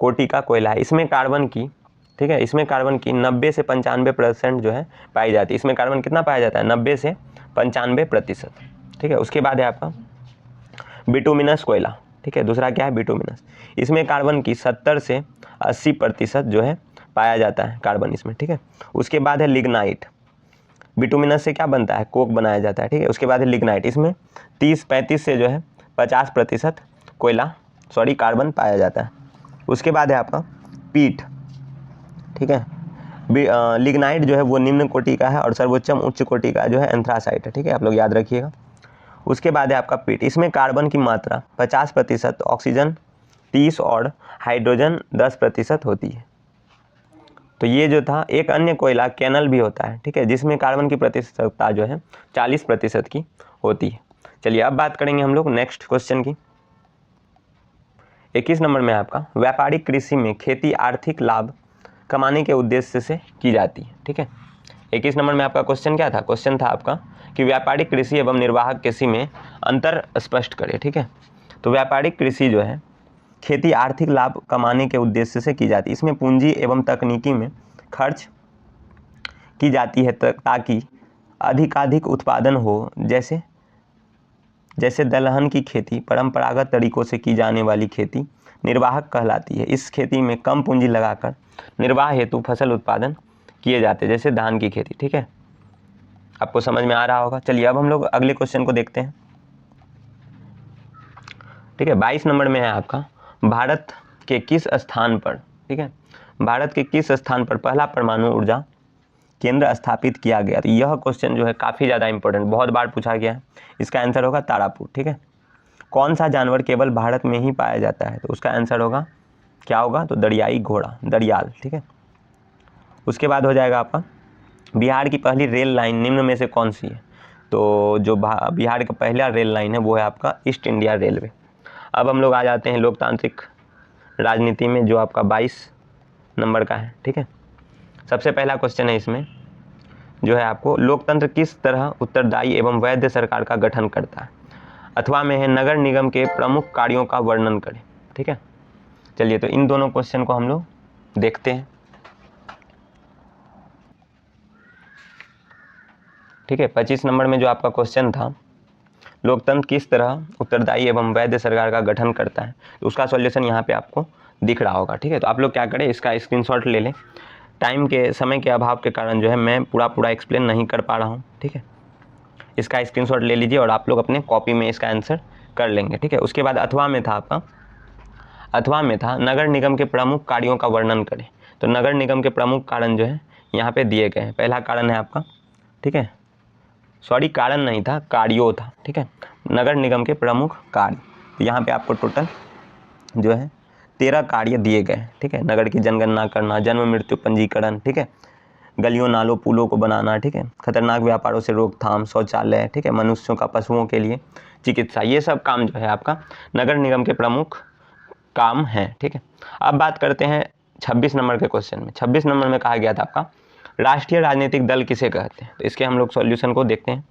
कोटि का कोयला है। इसमें कार्बन की, ठीक है, इसमें कार्बन की 90 से 95% जो है पाई जाती है। इसमें कार्बन कितना पाया जाता है? 90 से 95%। ठीक है, उसके बाद है आपका बिटुमिनस कोयला। ठीक है, दूसरा क्या है? बिटुमिनस। इसमें कार्बन की 70 से 80% जो है पाया जाता है कार्बन इसमें। ठीक है, उसके बाद है लिग्नाइट। बिटुमिनस से क्या बनता है? कोक बनाया जाता है। ठीक है, उसके बाद है लिग्नाइट। इसमें 30-35 से जो है 50% कोयला कार्बन पाया जाता है। उसके बाद है आपका पीट। ठीक है, लिग्नाइट जो है वो निम्न कोटि का है और सर्वोच्चम उच्च कोटि का जो है एंथ्रासाइट है। ठीक है, आप लोग याद रखिएगा। उसके बाद है आपका पीट। इसमें कार्बन की मात्रा 50%, ऑक्सीजन 30 और हाइड्रोजन 10% होती है। तो ये जो था, एक अन्य कोयला कैनल भी होता है। ठीक है, जिसमें कार्बन की प्रतिशतता जो है 40% की होती है। चलिए अब बात करेंगे हम लोग नेक्स्ट क्वेश्चन की। 21 नंबर में आपका व्यापारिक कृषि में खेती आर्थिक लाभ कमाने के उद्देश्य से की जाती है। ठीक है, 21 नंबर में आपका क्वेश्चन क्या था? क्वेश्चन था आपका कि व्यापारिक कृषि एवं निर्वाहक कृषि में अंतर स्पष्ट करें। ठीक है, तो व्यापारिक कृषि जो है खेती आर्थिक लाभ कमाने के उद्देश्य से की जाती है। इसमें पूंजी एवं तकनीकी में खर्च की जाती है ताकि अधिकाधिक उत्पादन हो। जैसे दलहन की खेती परंपरागत तरीकों से की जाने वाली खेती निर्वाहक कहलाती है। इस खेती में कम पूंजी लगाकर निर्वाह हेतु फसल उत्पादन किए जाते हैं, जैसे धान की खेती। ठीक है, आपको समझ में आ रहा होगा। चलिए अब हम लोग अगले क्वेश्चन को देखते हैं। ठीक है, 22 नंबर में है आपका भारत के किस स्थान पर, ठीक है, भारत के किस स्थान पर पहला परमाणु ऊर्जा केंद्र स्थापित किया गया? तो यह क्वेश्चन जो है काफ़ी ज़्यादा इंपॉर्टेंट, बहुत बार पूछा गया है। इसका आंसर होगा तारापुर। ठीक है, कौन सा जानवर केवल भारत में ही पाया जाता है? तो उसका आंसर होगा क्या होगा? तो दरियाई घोड़ा, दरियाल। ठीक है, उसके बाद हो जाएगा आपका बिहार की पहली रेल लाइन निम्न में से कौन सी है? तो जो बिहार का पहला रेल लाइन है वो है आपका ईस्ट इंडिया रेलवे। अब हम लोग आ जाते हैं लोकतांत्रिक राजनीति में, जो आपका 22 नंबर का है। ठीक है, सबसे पहला क्वेश्चन है इसमें जो है आपको लोकतंत्र किस तरह उत्तरदायी एवं वैध सरकार का गठन करता है? अथवा में है नगर निगम के प्रमुख कार्यों का वर्णन करें। ठीक है, चलिए तो इन दोनों क्वेश्चन को हम लोग देखते हैं। ठीक है, 25 नंबर में जो आपका क्वेश्चन था लोकतंत्र किस तरह उत्तरदायी एवं वैध सरकार का गठन करता है, तो उसका सॉल्यूशन यहाँ पे आपको दिख रहा होगा। ठीक है, तो आप लोग क्या करें, इसका स्क्रीनशॉट ले लें। टाइम के समय के अभाव के कारण जो है मैं पूरा एक्सप्लेन नहीं कर पा रहा हूँ, ठीक है। इसका स्क्रीनशॉट ले लीजिए और आप लोग अपने कॉपी में इसका आंसर कर लेंगे, ठीक है। उसके बाद अथवा में था आपका, अथवा में था नगर निगम के प्रमुख कार्यों का वर्णन करें। तो नगर निगम के प्रमुख कारण जो है यहाँ पे दिए गए हैं। पहला कारण है आपका, ठीक है, सॉरी कारण नहीं था, कार्यों था, ठीक है, नगर निगम के प्रमुख कार्य। तो यहाँ पे आपको टोटल जो है 13 कार्य दिए गए हैं, ठीक है। नगर की जनगणना करना, जन्म मृत्यु पंजीकरण, ठीक है, गलियों नालों पुलों को बनाना, ठीक है, खतरनाक व्यापारों से रोकथाम, शौचालय, ठीक है, मनुष्यों का पशुओं के लिए चिकित्सा, ये सब काम जो है आपका नगर निगम के प्रमुख काम है, ठीक है। अब बात करते हैं 26 नंबर के क्वेश्चन में। 26 नंबर में कहा गया था आपका राष्ट्रीय राजनीतिक दल किसे कहते हैं। तो इसके हम लोग सॉल्यूशन को देखते हैं।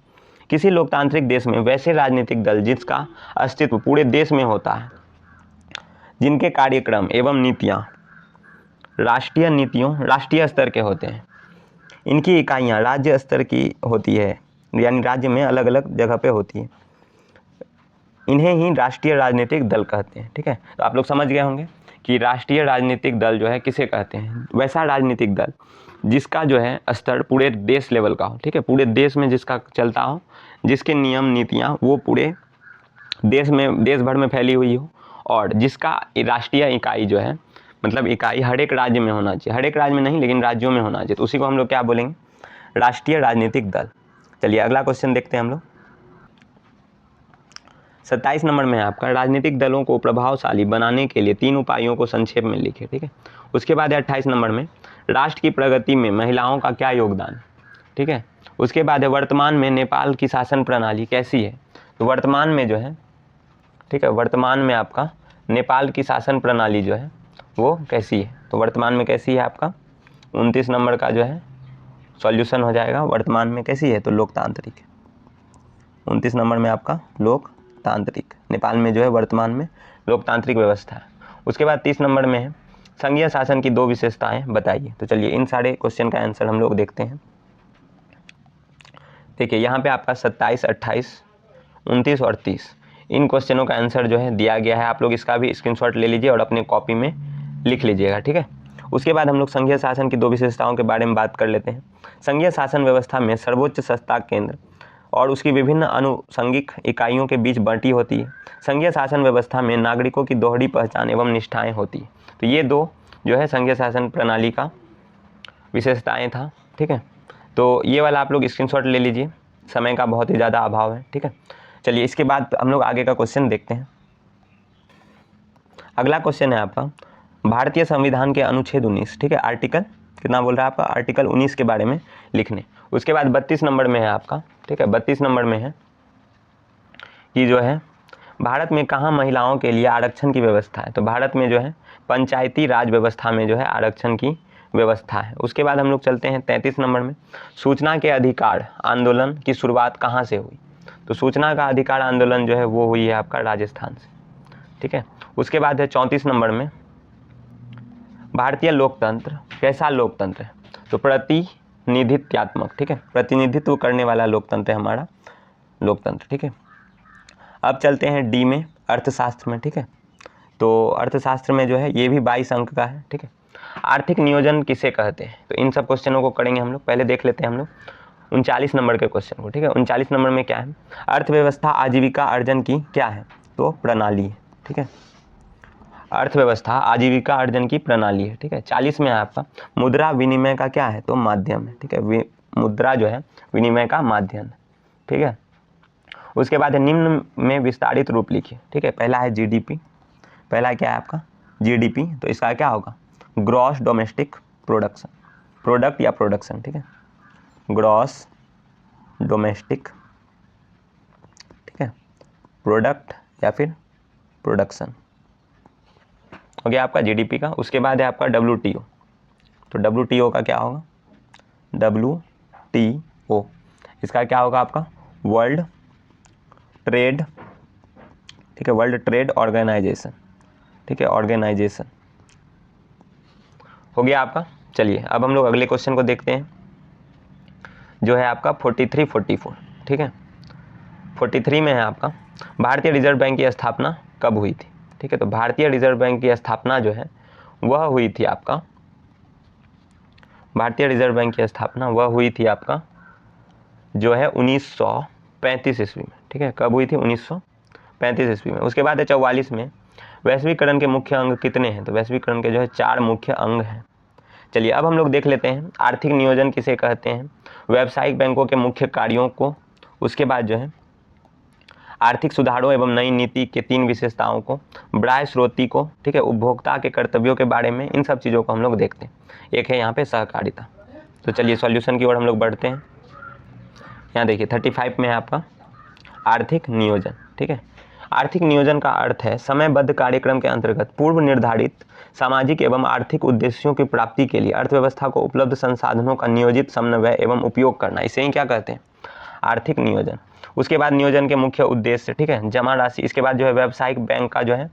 किसी लोकतांत्रिक देश में वैसे राजनीतिक दल जिसका अस्तित्व पूरे देश में होता है, जिनके कार्यक्रम एवं नीतियाँ राष्ट्रीय स्तर के होते हैं, इनकी इकाइयाँ राज्य स्तर की होती है, यानी राज्य में अलग अलग जगह पे होती है, इन्हें ही राष्ट्रीय राजनीतिक दल कहते हैं, ठीक है। तो आप लोग समझ गए होंगे कि राष्ट्रीय राजनीतिक दल जो है किसे कहते हैं, वैसा राजनीतिक दल जिसका जो है स्तर पूरे देश लेवल का हो, ठीक है, पूरे देश में जिसका चलता हो, जिसके नियम नीतियाँ वो पूरे देश भर में फैली हुई हो, और जिसका राष्ट्रीय इकाई जो है, मतलब इकाई हर एक राज्य में होना चाहिए, हर एक राज्य में नहीं लेकिन राज्यों में होना चाहिए, तो उसी को हम लोग क्या बोलेंगे, राष्ट्रीय राजनीतिक दल। चलिए अगला क्वेश्चन देखते हैं हम लोग। 27 नंबर में है आपका राजनीतिक दलों को प्रभावशाली बनाने के लिए 3 उपायों को संक्षेप में लिखे, ठीक है। उसके बाद 28 नंबर में राष्ट्र की प्रगति में महिलाओं का क्या योगदान, ठीक है। उसके बाद है वर्तमान में नेपाल की शासन प्रणाली कैसी है। तो वर्तमान में जो है, ठीक है, वर्तमान में आपका नेपाल की शासन प्रणाली जो है वो कैसी है। तो वर्तमान में कैसी है आपका 29 नंबर का जो है सॉल्यूशन हो जाएगा। वर्तमान में कैसी है, तो लोकतांत्रिक है। 29 नंबर में आपका लोकतांत्रिक, नेपाल में जो है वर्तमान में लोकतांत्रिक व्यवस्था है। उसके बाद 30 नंबर में है संघीय शासन की 2 विशेषताएं बताइए। तो चलिए इन सारे क्वेश्चन का आंसर हम लोग देखते हैं। देखिए यहाँ पे आपका 27, 28, 29 और 30 इन क्वेश्चनों का आंसर जो है दिया गया है। आप लोग इसका भी स्क्रीनशॉट ले लीजिए और अपने कॉपी में लिख लीजिएगा, ठीक है। उसके बाद हम लोग संघीय शासन की 2 विशेषताओं के बारे में बात कर लेते हैं। संघीय शासन व्यवस्था में सर्वोच्च सत्ता केंद्र और उसकी विभिन्न अनुषंगिक इकाइयों के बीच बंटी होती है। संघीय शासन व्यवस्था में नागरिकों की दोहरी पहचान एवं निष्ठाएं होती है। तो ये 2 जो है संघीय शासन प्रणाली का विशेषताएं था, ठीक है। तो ये वाला आप लोग स्क्रीनशॉट ले लीजिए, समय का बहुत ही ज़्यादा अभाव है, ठीक है। चलिए इसके बाद हम लोग आगे का क्वेश्चन देखते हैं। अगला क्वेश्चन है आपका भारतीय संविधान के अनुच्छेद 19, ठीक है, आर्टिकल कितना बोल रहा है आपका, आर्टिकल 19 के बारे में लिखने। उसके बाद 32 नंबर में है आपका, ठीक है, 32 नंबर में है कि जो है भारत में कहाँ महिलाओं के लिए आरक्षण की व्यवस्था है। तो भारत में जो है पंचायती राज व्यवस्था में जो है आरक्षण की व्यवस्था है। उसके बाद हम लोग चलते हैं 33 नंबर में, सूचना के अधिकार आंदोलन की शुरुआत कहाँ से हुई। तो सूचना का अधिकार आंदोलन जो है वो हुई है आपका राजस्थान से, ठीक है। उसके बाद है 34 नंबर में भारतीय लोकतंत्र कैसा लोकतंत्र है। तो प्रतिनिधित्वात्मक, ठीक है, प्रतिनिधित्व करने वाला लोकतंत्र है हमारा लोकतंत्र, ठीक है। अब चलते हैं डी में, अर्थशास्त्र में, ठीक है। तो अर्थशास्त्र में जो है ये भी 22 अंक का है, ठीक है। आर्थिक नियोजन किसे कहते हैं। तो इन सब क्वेश्चनों को करेंगे हम लोग। पहले देख लेते हैं हम लोग 39 नंबर के क्वेश्चन को, ठीक है। 39 नंबर में क्या है, अर्थव्यवस्था आजीविका अर्जन की क्या है, तो प्रणाली है, ठीक है। अर्थव्यवस्था आजीविका अर्जन की प्रणाली है, ठीक है। 40 में है आपका मुद्रा विनिमय का क्या है, तो माध्यम है, ठीक है। मुद्रा जो है विनिमय का माध्यम है, ठीक है। उसके बाद है निम्न में विस्तारित रूप लिखिए, ठीक है। पहला है जीडीपी, पहला क्या है आपका जीडीपी, तो इसका क्या होगा ग्रॉस डोमेस्टिक प्रोडक्शन, प्रोडक्ट या प्रोडक्शन, ठीक है, ग्रॉस डोमेस्टिक, ठीक है, प्रोडक्ट या फिर प्रोडक्शन हो गया आपका जीडीपी का। उसके बाद है आपका डब्ल्यूटीओ, तो डब्ल्यूटीओ का क्या होगा डब्ल्यूटीओ, इसका क्या होगा आपका वर्ल्ड ट्रेड, ठीक है, वर्ल्ड ट्रेड ऑर्गेनाइजेशन, ठीक है, ऑर्गेनाइजेशन हो गया आपका। चलिए अब हम लोग अगले क्वेश्चन को देखते हैं जो है आपका 43, 44, ठीक है। 43 में है आपका भारतीय रिजर्व बैंक की स्थापना कब हुई थी, ठीक है। तो भारतीय रिजर्व बैंक की स्थापना जो है वह हुई थी आपका भारतीय रिजर्व बैंक की स्थापना वह हुई थी आपका जो है 1935 ईस्वी में, ठीक है। कब हुई थी? 1935 ईस्वी में। उसके बाद है 44 में, वैश्वीकरण के मुख्य अंग कितने हैं? तो वैश्वीकरण के जो है 4 मुख्य अंग हैं। चलिए अब हम लोग देख लेते हैं आर्थिक नियोजन किसे कहते हैं, व्यावसायिक बैंकों के मुख्य कार्यों को, उसके बाद जो है आर्थिक सुधारों एवं नई नीति के 3 विशेषताओं को, बाह्य स्रोती को, ठीक है, उपभोक्ता के कर्तव्यों के बारे में, इन सब चीज़ों को हम लोग देखते हैं। एक है यहाँ पे सहकारिता। तो चलिए सॉल्यूशन की ओर हम लोग बढ़ते हैं। यहाँ देखिए 35 में है आपका आर्थिक नियोजन, ठीक है। आर्थिक नियोजन का अर्थ है समयबद्ध कार्यक्रम के अंतर्गत पूर्व निर्धारित सामाजिक एवं आर्थिक उद्देश्यों की प्राप्ति के लिए अर्थव्यवस्था को उपलब्ध संसाधनों का नियोजित समन्वय एवं उपयोग करना, इसे ही क्या कहते हैं? आर्थिक नियोजन। उसके बाद नियोजन के मुख्य उद्देश्य, ठीक है, जमा राशि। इसके बाद जो है व्यावसायिक बैंक का जो है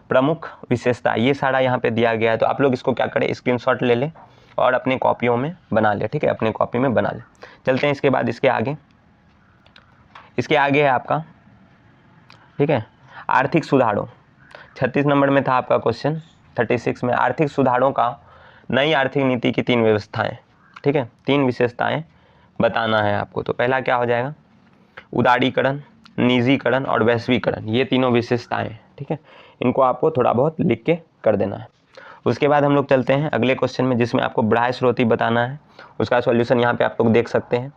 प्रमुख विशेषता, ये सारा यहाँ पे दिया गया है। तो आप लोग इसको क्या करें, स्क्रीनशॉट ले लें और अपने कॉपियों में बना लें, ठीक है, अपने कॉपी में बना लें। चलते हैं इसके बाद इसके आगे है आपका, ठीक है, आर्थिक सुधारों। 36 नंबर में था आपका क्वेश्चन। 36 में आर्थिक सुधारों का नई आर्थिक नीति की 3 व्यवस्थाएं, ठीक है, 3 विशेषताएं बताना है आपको। तो पहला क्या हो जाएगा? उदारीकरण, निजीकरण और वैश्वीकरण, ये तीनों विशेषताएं, ठीक है, इनको आपको थोड़ा बहुत लिख के कर देना है। उसके बाद हम लोग चलते हैं अगले क्वेश्चन में, जिसमें आपको बाह्य स्रोती बताना है। उसका सॉल्यूशन यहाँ पे आप लोग देख सकते हैं।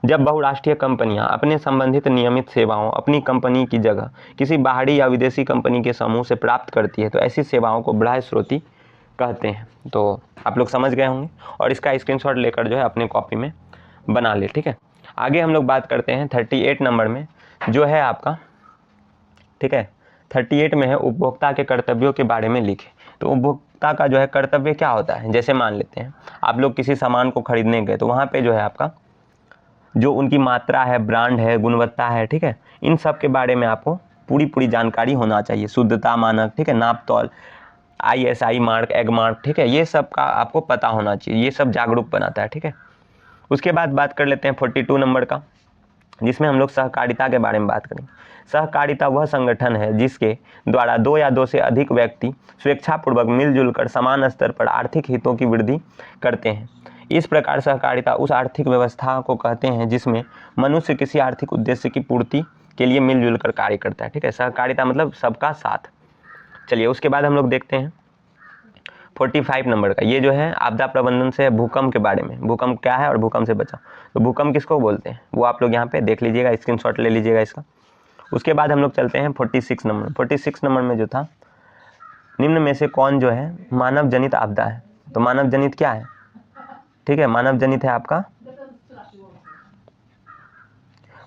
जब बहुराष्ट्रीय कंपनियां अपने संबंधित नियमित सेवाओं अपनी कंपनी की जगह किसी बाहरी या विदेशी कंपनी के समूह से प्राप्त करती है तो ऐसी सेवाओं को बाह्य स्रोती कहते हैं। तो आप लोग समझ गए होंगे और इसका स्क्रीनशॉट लेकर जो है अपने कॉपी में बना ले, ठीक है। आगे हम लोग बात करते हैं 38 नंबर में, जो है आपका, ठीक है, 38 में है उपभोक्ता के कर्तव्यों के बारे में लिखे। तो उपभोक्ता का जो है कर्तव्य क्या होता है? जैसे मान लेते हैं आप लोग किसी सामान को खरीदने गए, तो वहाँ पे जो है आपका जो उनकी मात्रा है, ब्रांड है, गुणवत्ता है, ठीक है, इन सब के बारे में आपको पूरी जानकारी होना चाहिए। शुद्धता मानक, ठीक है, नाप तौल, ISI मार्क, एग मार्क, ठीक है, ये सब का आपको पता होना चाहिए। ये सब जागरूक बनाता है, ठीक है। उसके बाद बात कर लेते हैं 42 नंबर का, जिसमें हम लोग सहकारिता के बारे में बात करेंगे। सहकारिता वह संगठन है जिसके द्वारा 2 या 2 से अधिक व्यक्ति स्वेच्छापूर्वक मिलजुल कर समान स्तर पर आर्थिक हितों की वृद्धि करते हैं। इस प्रकार सहकारिता उस आर्थिक व्यवस्था को कहते हैं जिसमें मनुष्य किसी आर्थिक उद्देश्य की पूर्ति के लिए मिलजुल कर कार्य करता है, ठीक है। सहकारिता मतलब सबका साथ। चलिए उसके बाद हम लोग देखते हैं 45 नंबर का, ये जो है आपदा प्रबंधन से भूकंप के बारे में। भूकंप क्या है और भूकंप से बचाव। तो भूकंप किसको बोलते हैं वो आप लोग यहाँ पे देख लीजिएगा, स्क्रीनशॉट ले लीजिएगा इसका। उसके बाद हम लोग चलते हैं 46 नंबर। 46 नंबर में जो था, निम्न में से कौन जो है मानव जनित आपदा है? तो मानव जनित क्या है? ठीक है, मानव जनित है आपका,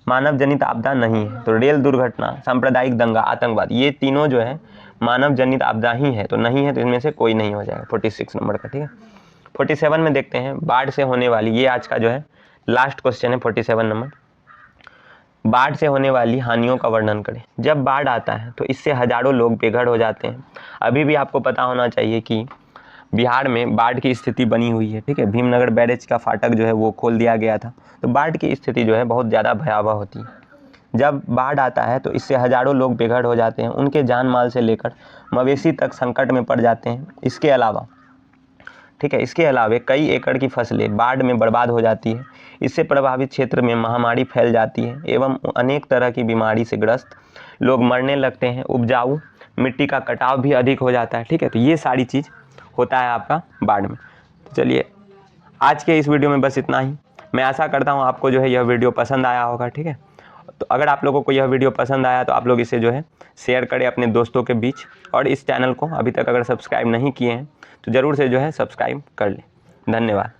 मानव जनित आपदा नहीं है। तो रेल दुर्घटना, सांप्रदायिक दंगा, आतंकवाद, ये तीनों जो है मानव जनित आपदा ही है। तो नहीं है, तो इनमें से कोई नहीं हो जाएगा 46 नंबर का, ठीक है। 47 में देखते हैं बाढ़ से होने वाली, ये आज का जो है लास्ट क्वेश्चन है 47 नंबर। बाढ़ से होने वाली हानियों का वर्णन करें। जब बाढ़ आता है तो इससे हजारों लोग बेघर हो जाते हैं। अभी भी आपको पता होना चाहिए कि बिहार में बाढ़ की स्थिति बनी हुई है, ठीक है। भीमनगर बैरेज का फाटक जो है वो खोल दिया गया था। तो बाढ़ की स्थिति जो है बहुत ज़्यादा भयावह होती है। जब बाढ़ आता है तो इससे हजारों लोग बेघर हो जाते हैं, उनके जान माल से लेकर मवेशी तक संकट में पड़ जाते हैं। इसके अलावा, ठीक है, इसके अलावा कई एकड़ की फसलें बाढ़ में बर्बाद हो जाती है। इससे प्रभावित क्षेत्र में महामारी फैल जाती है एवं अनेक तरह की बीमारी से ग्रस्त लोग मरने लगते हैं। उपजाऊ मिट्टी का कटाव भी अधिक हो जाता है, ठीक है। तो ये सारी चीज़ होता है आपका बाढ़ में। तो चलिए आज के इस वीडियो में बस इतना ही। मैं आशा करता हूँ आपको जो है यह वीडियो पसंद आया होगा, ठीक है। तो अगर आप लोगों को यह वीडियो पसंद आया तो आप लोग इसे जो है शेयर करें अपने दोस्तों के बीच, और इस चैनल को अभी तक अगर सब्सक्राइब नहीं किए हैं तो ज़रूर से जो है सब्सक्राइब कर लें। धन्यवाद।